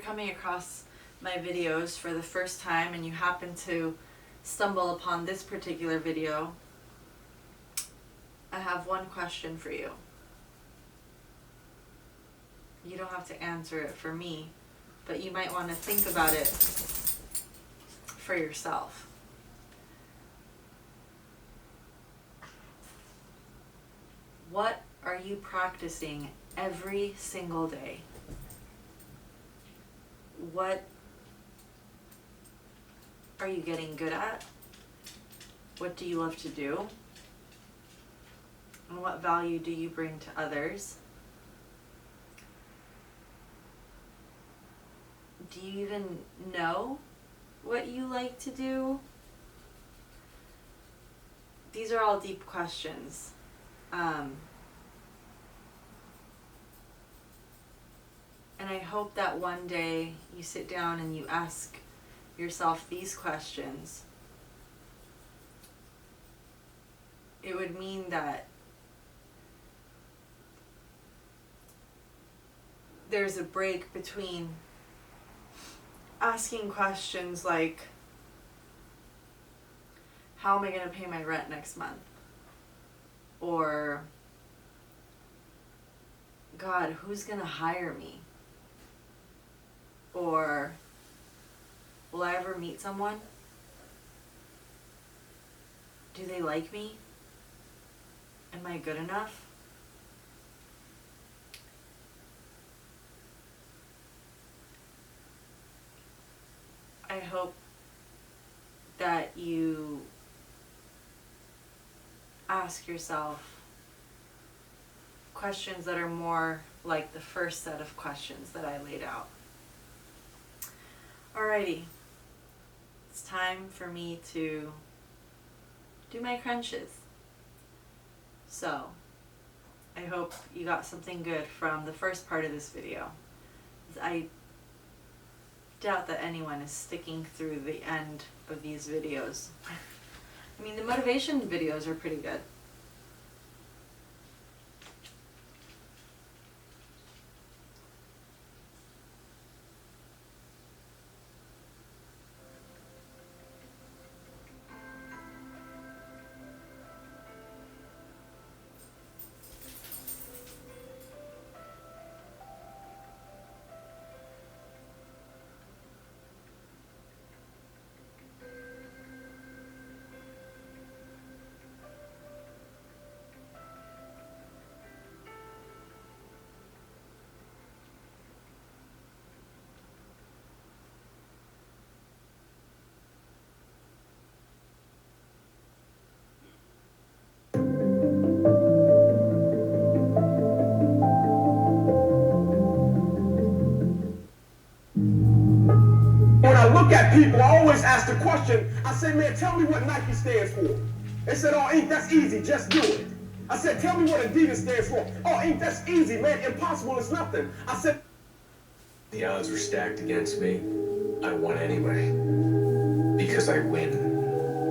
coming across my videos for the first time and you happen to stumble upon this particular video, I have one question for you. You don't have to answer it for me, but you might want to think about it for yourself. What are you practicing every single day? What are you getting good at? What do you love to do? And what value do you bring to others? Do you even know what you like to do? These are all deep questions. And I hope that one day you sit down and you ask yourself these questions. It would mean that there's a break between asking questions like, how am I going to pay my rent next month? Or, God, who's going to hire me? Or, will I ever meet someone? Do they like me? Am I good enough? I hope that you ask yourself questions that are more like the first set of questions that I laid out. Alrighty, it's time for me to do my crunches. So, I hope you got something good from the first part of this video. I doubt that anyone is sticking through the end of these videos. I mean, the motivation videos are pretty good. When I look at people, I always ask the question, I say, man, tell me what Nike stands for. They said, oh, Inc., that's easy, just do it. I said, tell me what Adidas stands for. Oh, Inc., that's easy, man, impossible is nothing. I said, the odds were stacked against me. I won anyway. Because I win.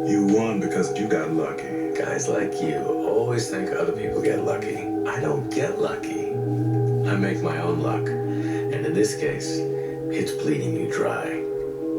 You won because you got lucky. Guys like you always think other people get lucky. I don't get lucky. I make my own luck. And in this case, it's bleeding you dry.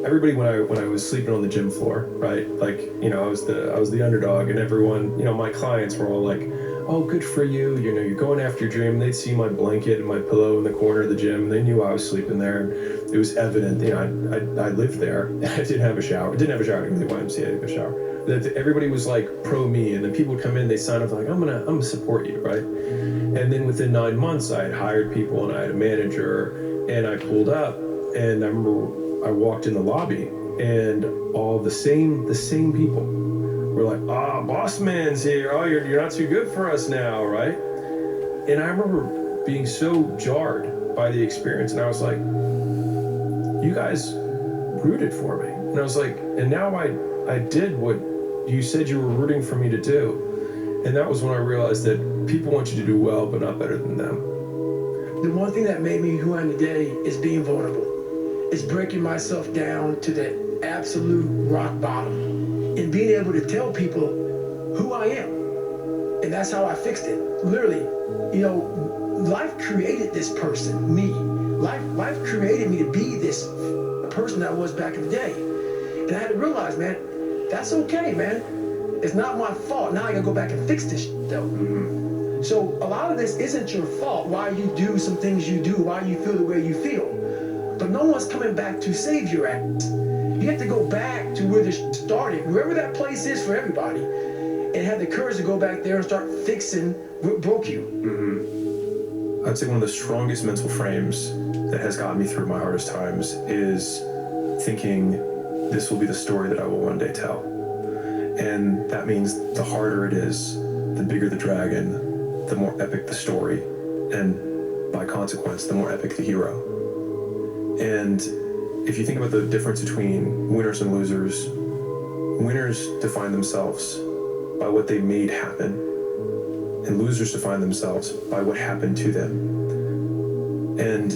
Everybody, when I was sleeping on the gym floor, right? Like, you know, I was the underdog, and everyone, you know, my clients were all like, "Oh, good for you. You know, you're going after your dream." They'd see my blanket and my pillow in the corner of the gym, and they knew I was sleeping there. And it was evident, you know, I lived there. I didn't have a shower. I didn't have a shower. I didn't go to the YMCA. I didn't have a shower. That everybody was like pro me, and then people would come in, they sign up like, I'm gonna support you, right? And then within 9 months, I had hired people, and I had a manager, and I pulled up, and I remember I walked in the lobby, and all the same people were like, boss man's here. Oh, you're not too good for us now, right? And I remember being so jarred by the experience, and I was like, you guys rooted for me. And I was like, and now I did what you said you were rooting for me to do. And that was when I realized that people want you to do well, but not better than them. The one thing that made me who I am today is being vulnerable. It's breaking myself down to the absolute rock bottom and being able to tell people who I am. And that's how I fixed it. Literally, you know, life created this person, me. Life created me to be this person that I was back in the day. And I had to realize, man, that's okay, man. It's not my fault. Now I gotta go back and fix this shit, though. Mm-hmm. So a lot of this isn't your fault, why you do some things you do, why you feel the way you feel. But no one's coming back to save your ass. You have to go back to where this started, wherever that place is for everybody, and have the courage to go back there and start fixing what broke you. Mm-hmm. I'd say one of the strongest mental frames that has gotten me through my hardest times is thinking this will be the story that I will one day tell. And that means the harder it is, the bigger the dragon, the more epic the story, and by consequence, the more epic the hero. And if you think about the difference between winners and losers, winners define themselves by what they made happen, and losers define themselves by what happened to them. And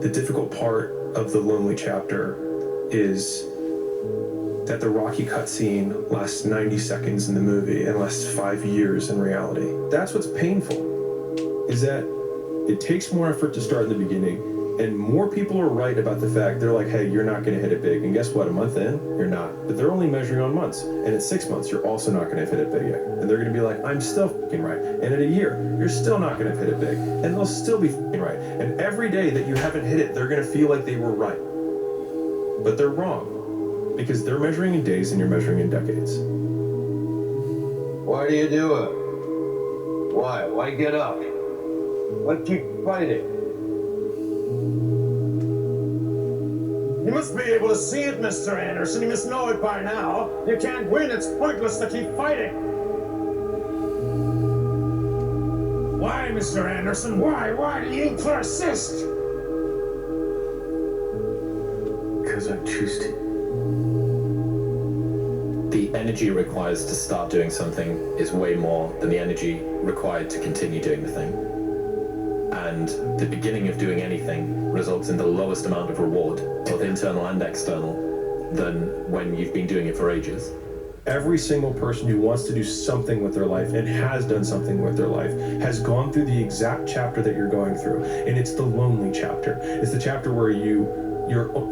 the difficult part of the lonely chapter is that the Rocky cutscene lasts 90 seconds in the movie and lasts 5 years in reality. That's what's painful, is that it takes more effort to start in the beginning, and more people are right about the fact, they're like, hey, you're not going to hit it big. And guess what? A month in, you're not. But they're only measuring on months. And at 6 months, you're also not going to hit it big yet. And they're going to be like, I'm still f***ing right. And at a year, you're still not going to hit it big. And they'll still be f***ing right. And every day that you haven't hit it, they're going to feel like they were right. But they're wrong. Because they're measuring in days and you're measuring in decades. Why do you do it? Why? Why get up? Why keep fighting? You must be able to see it, Mr. Anderson. You must know it by now. You can't win. It's pointless to keep fighting. Why, Mr. Anderson? Why? Why do you persist? Because I choose to. The energy it requires to start doing something is way more than the energy required to continue doing the thing. And the beginning of doing anything results in the lowest amount of reward, both internal and external, than when you've been doing it for ages. Every single person who wants to do something with their life and has done something with their life has gone through the exact chapter that you're going through. And it's the lonely chapter. It's the chapter where you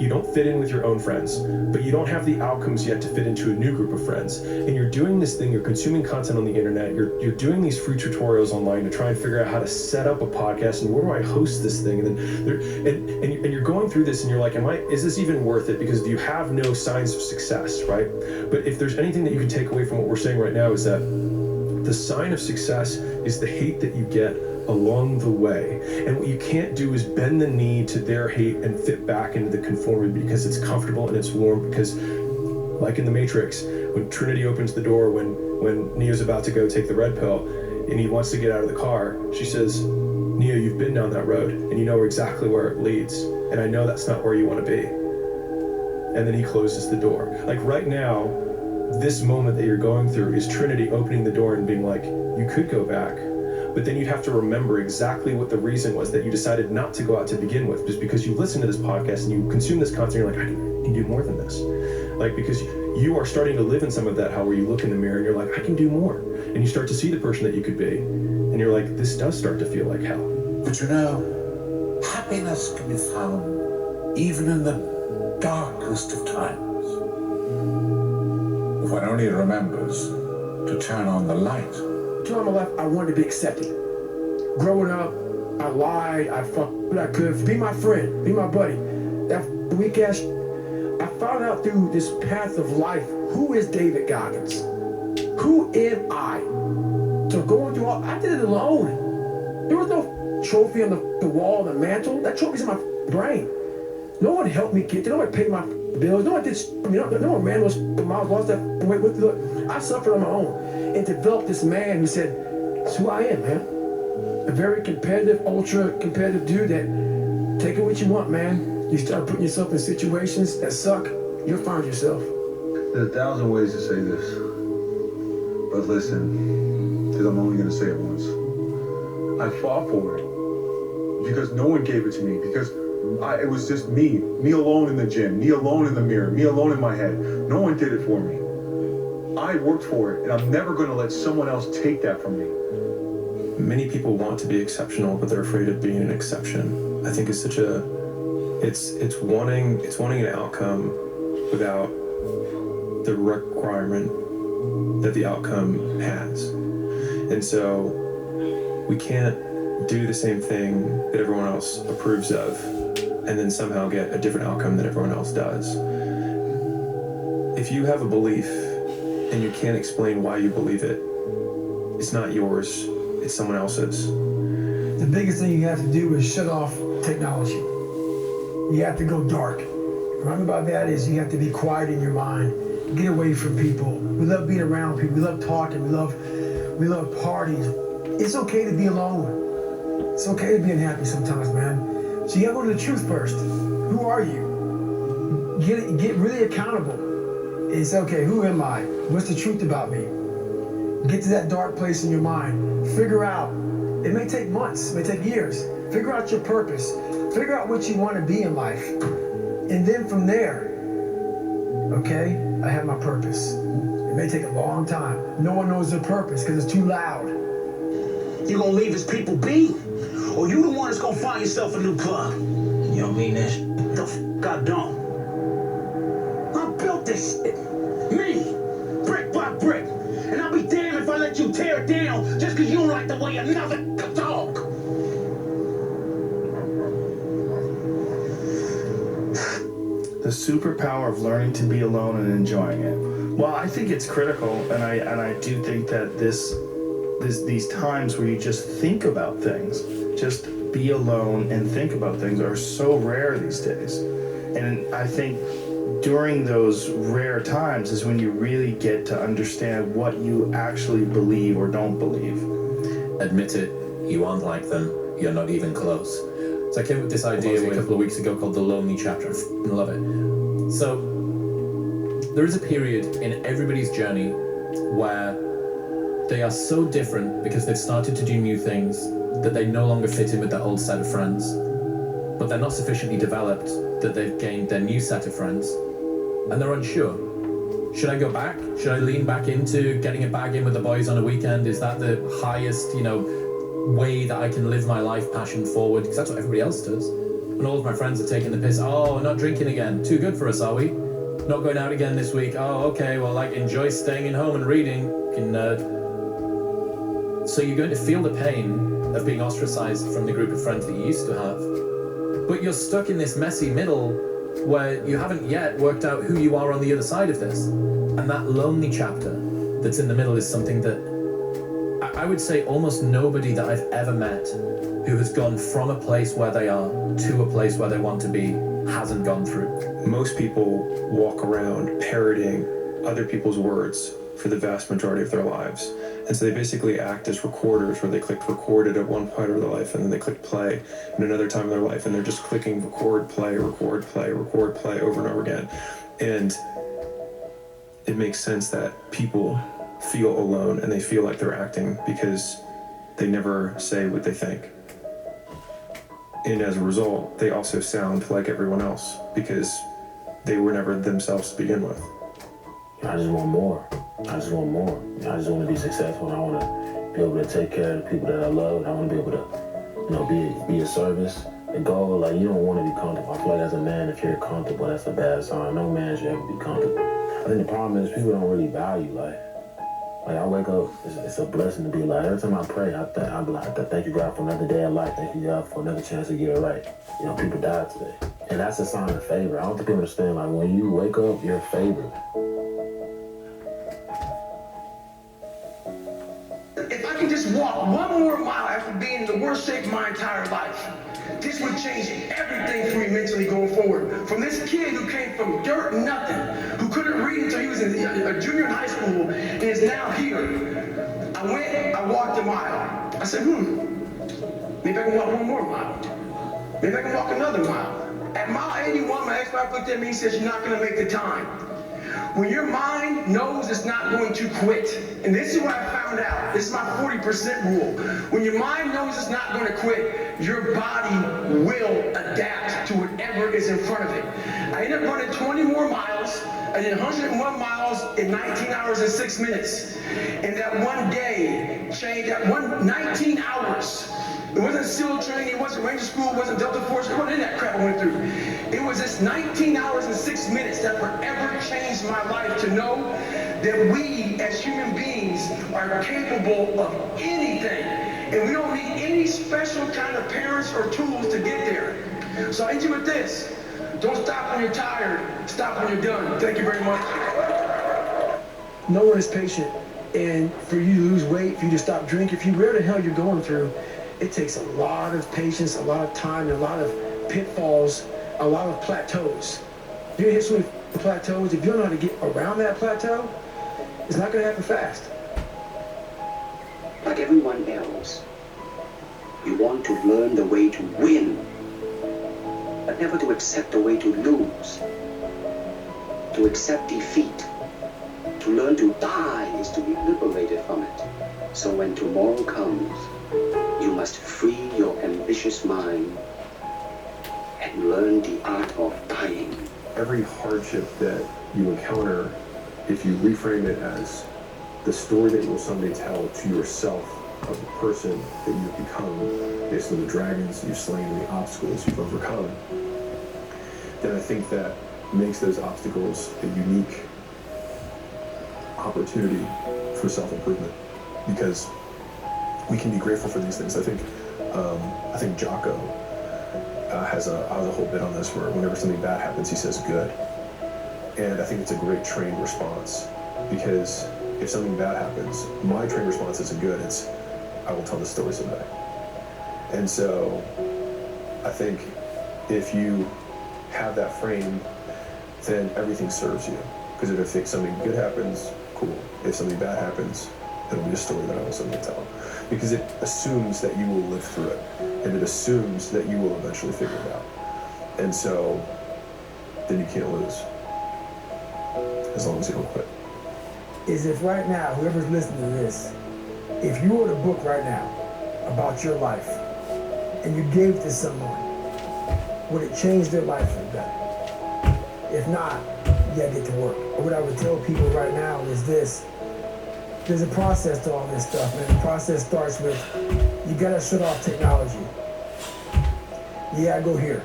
don't fit in with your own friends, but you don't have the outcomes yet to fit into a new group of friends. And you're doing this thing, you're consuming content on the internet, you're doing these free tutorials online to try and figure out how to set up a podcast and where do I host this thing? And then you're going through this and you're like, is this even worth it? Because you have no signs of success, right? But if there's anything that you can take away from what we're saying right now, is that the sign of success is the hate that you get along the way. And what you can't do is bend the knee to their hate and fit back into the conformity because it's comfortable and it's warm. Because like in the Matrix, when Trinity opens the door, when Neo's about to go take the red pill and he wants to get out of the car, she says, Neo, you've been down that road and you know exactly where it leads. And I know that's not where you want to be. And then he closes the door. Like right now, this moment that you're going through is Trinity opening the door and being like, you could go back. But then you'd have to remember exactly what the reason was that you decided not to go out to begin with, just because you listen to this podcast and you consume this content, you're like, I can do more than this. Like, because you are starting to live in some of that hell where you look in the mirror and you're like, I can do more. And you start to see the person that you could be. And you're like, this does start to feel like hell. But you know, happiness can be found even in the darkest of times. If one only remembers to turn on the light. All my life, I wanted to be accepted. Growing up, I lied, I fucked what I could. Be my friend, be my buddy. That weak ass. I found out through this path of life, who is David Goggins? Who am I? So going through all, I did it alone. There was no trophy on the wall, the mantle. That trophy's in my brain. No one helped me get there. No one paid my bills. No one did. No one ran those miles, lost that weight with it. I suffered on my own. And developed this man who said, it's who I am, man. A very competitive, ultra competitive dude that take it what you want, man. You start putting yourself in situations that suck, you'll find yourself. There's 1,000 ways to say this. But listen, because I'm only going to say it once. I fought for it. Because no one gave it to me. Because it was just me. Me alone in the gym. Me alone in the mirror. Me alone in my head. No one did it for me. I worked for it, and I'm never going to let someone else take that from me. many people want to be exceptional, but they're afraid of being an exception. I think it's such a, it's wanting an outcome without the requirement that the outcome has. And so we can't do the same thing that everyone else approves of and then somehow get a different outcome that everyone else does. If you have a belief and you can't explain why you believe it, it's not yours, it's someone else's. The biggest thing you have to do is shut off technology. You have to go dark. What I mean by that is you have to be quiet in your mind. Get away from people. We love being around people. We love talking. We love parties. It's okay to be alone. It's okay to be unhappy sometimes, man. So you gotta go to the truth first. Who are you? Get really accountable. And say, okay, who am I? What's the truth about me? Get to that dark place in your mind. Figure out. It may take months. It may take years. Figure out your purpose. Figure out what you want to be in life. And then from there, okay, I have my purpose. It may take a long time. No one knows their purpose because it's too loud. You gonna leave his people be? Or you the one that's gonna find yourself a new plug? You don't mean that shit? The f*** I don't. I built this shit. Me. Brick by brick. And I'll be damned if I let you tear it down just because you don't like the way another talk. The superpower of learning to be alone and enjoying it. Well, I think it's critical, and I do think that these times where you just think about things, just be alone and think about things, are so rare these days. And I think during those rare times is when you really get to understand what you actually believe or don't believe. Admit it, you aren't like them, you're not even close. So I came up with this idea a couple of weeks ago called the lonely chapter. I f***ing love it. So there is a period in everybody's journey where they are so different because they've started to do new things that they no longer fit in with their old set of friends. But they're not sufficiently developed that they've gained their new set of friends. And they're unsure. Should I go back? Should I lean back into getting a bag in with the boys on a weekend? Is that the highest, way that I can live my life passion forward? Because that's what everybody else does. And all of my friends are taking the piss. Oh, we're not drinking again. Too good for us, are we? Not going out again this week. Oh, okay, well, enjoy staying in home and reading. Fucking nerd. So you're going to feel the pain of being ostracized from the group of friends that you used to have. But you're stuck in this messy middle where you haven't yet worked out who you are on the other side of this. And that lonely chapter that's in the middle is something that I would say almost nobody that I've ever met who has gone from a place where they are to a place where they want to be hasn't gone through. Most people walk around parroting other people's words for the vast majority of their lives. And so they basically act as recorders where they clicked recorded at one point of their life and then they clicked play in another time of their life, and they're just clicking record, play, record, play, record, play over and over again. And it makes sense that people feel alone and they feel like they're acting because they never say what they think. And as a result, they also sound like everyone else because they were never themselves to begin with. I just want more. I just want more. I just want to be successful. I want to be able to take care of the people that I love. I want to be able to, be a service. The goal, you don't want to be comfortable. I feel like as a man, if you're comfortable, that's a bad sign. No man should ever be comfortable. I think the problem is people don't really value life. I wake up, it's a blessing to be alive. Every time I pray, I be like, thank you, God, for another day of life. Thank you, God, for another chance to get it right. People died today. And that's a sign of favor. I don't think people understand, when you wake up, you're favored. If I can just walk one more mile after being in the worst shape of my entire life, this would change everything for me mentally going forward. From this kid who came from dirt, nothing, who couldn't read until he was in a junior in high school, and is now here. I walked a mile. I said, maybe I can walk one more mile. Maybe I can walk another mile. At mile 81, my ex-wife looked at me and said, you're not gonna make the time. When your mind knows it's not going to quit, and this is what I found out, this is my 40% rule. When your mind knows it's not going to quit, your body will adapt to whatever is in front of it. I ended up running 20 more miles. miles. I did 101 miles in 19 hours and 6 minutes. And that one day changed, that 19 hours. It wasn't SEAL training, it wasn't Ranger School, it wasn't Delta Force, it wasn't any of that crap I went through. It was this 19 hours and 6 minutes that forever changed my life to know that we as human beings are capable of anything. And we don't need any special kind of parents or tools to get there. So I end you with this. Don't stop when you're tired, stop when you're done. Thank you very much. No one is patient. And for you to lose weight, for you to stop drinking, if you whatever the hell you're going through, it takes a lot of patience, a lot of time, and a lot of pitfalls, a lot of plateaus. If you hit so many plateaus, if you don't know how to get around that plateau, it's not going to happen fast. Like everyone else, you want to learn the way to win, but never to accept the way to lose, to accept defeat. To learn to die is to be liberated from it. So when tomorrow comes, you must free your ambitious mind and learn the art of dying. Every hardship that you encounter, if you reframe it as the story that you will someday tell to yourself of the person that you've become based on the dragons you've slain and the obstacles you've overcome, then I think that makes those obstacles a unique opportunity for self-improvement, because we can be grateful for these things. I think Jocko has a whole bit on this where whenever something bad happens, he says good. And I think it's a great trained response, because if something bad happens, my trained response isn't good, it's I will tell the story someday. And so I think if you have that frame, then everything serves you. Because if something good happens, cool. If something bad happens, it'll be a story that I will someday tell. Because it assumes that you will live through it. And it assumes that you will eventually figure it out. And so, then you can't lose. As long as you don't quit. Is if right now, whoever's listening to this, if you wrote a book right now about your life, and you gave it to someone, would it change their life for the better? If not, you gotta get to work. Or what I would tell people right now is this: there's a process to all this stuff, man. The process starts with, you gotta shut off technology. You gotta go here.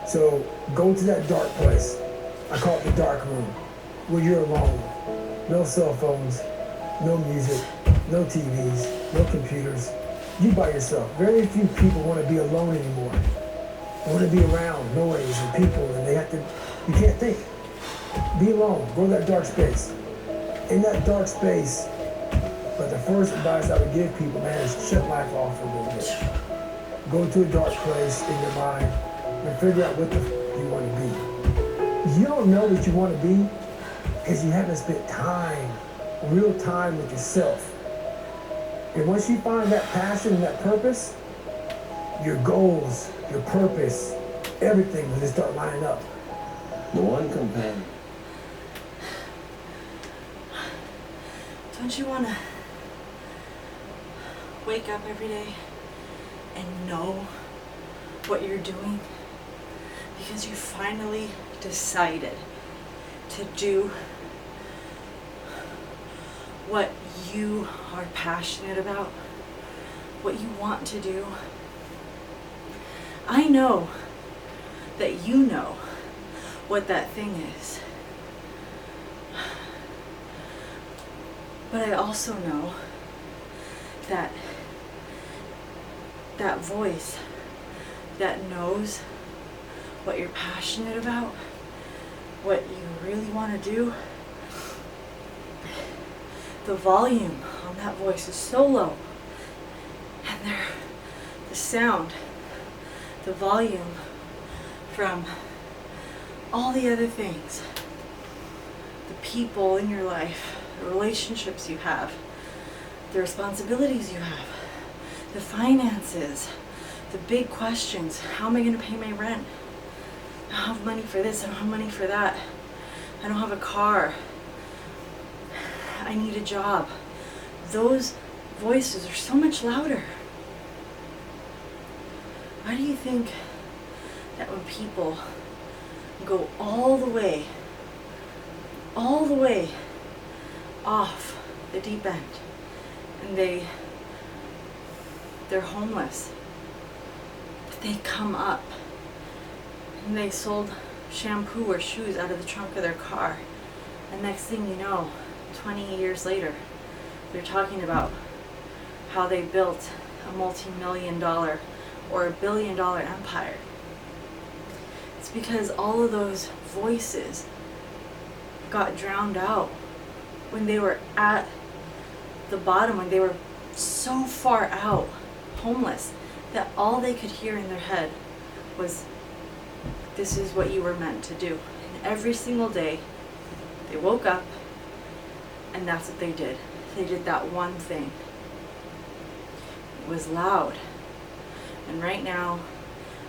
So go to that dark place. I call it the dark room, where you're alone. No cell phones, no music, no TVs, no computers. You by yourself. Very few people want to be alone anymore. They want to be around noise and people, and you can't think. Be alone. Go to that dark space. In that dark space, but the first advice I would give people, man, is shut life off a little bit. Go to a dark place in your mind and figure out what the you want to be. You don't know what you want to be because you haven't spent time, real time with yourself. And once you find that passion and that purpose, your goals, your purpose, everything will just start lining up. The one companion. Don't you want to wake up every day and know what you're doing? Because you finally decided to do what you are passionate about, what you want to do. I know that you know what that thing is. But I also know that that voice that knows what you're passionate about, what you really want to do, the volume on that voice is so low, and the sound, the volume from all the other things, the people in your life, the relationships you have, the responsibilities you have, the finances, the big questions. How am I going to pay my rent? I don't have money for this, I don't have money for that. I don't have a car. I need a job. Those voices are so much louder. Why do you think that when people go all the way all the way off the deep end, and they're homeless, but they come up, and they sold shampoo or shoes out of the trunk of their car, and next thing you know, 20 years later, they're talking about how they built a multi-million-dollar or $1 billion empire. It's because all of those voices got drowned out when they were at the bottom, when they were so far out, homeless, that all they could hear in their head was, this is what you were meant to do. And every single day, they woke up, and that's what they did. They did that one thing. It was loud. And right now,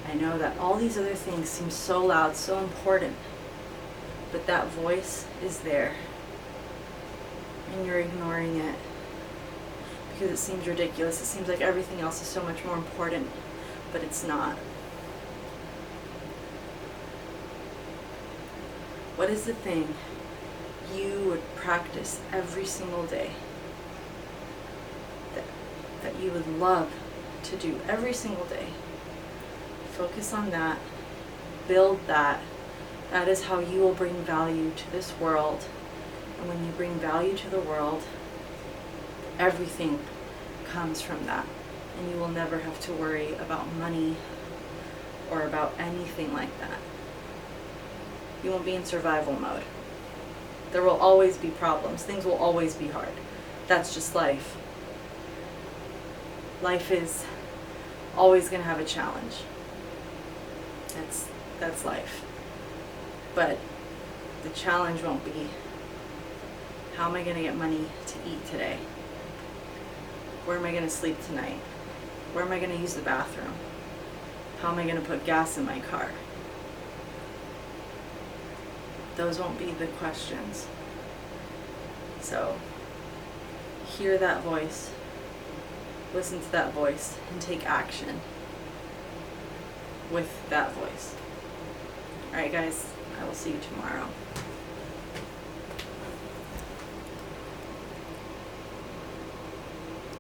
I know that all these other things seem so loud, so important, but that voice is there, and you're ignoring it because it seems ridiculous. It seems like everything else is so much more important, but it's not. What is the thing you would practice every single day that you would love to do every single day? Focus on that, build that. That is how you will bring value to this world. And when you bring value to the world, everything comes from that. And you will never have to worry about money or about anything like that. You won't be in survival mode. There will always be problems. Things will always be hard. That's just life. Life is always going to have a challenge. That's life. But the challenge won't be, how am I going to get money to eat today? Where am I going to sleep tonight? Where am I going to use the bathroom? How am I going to put gas in my car? Those won't be the questions. So, hear that voice, listen to that voice, and take action with that voice. Alright guys, I will see you tomorrow.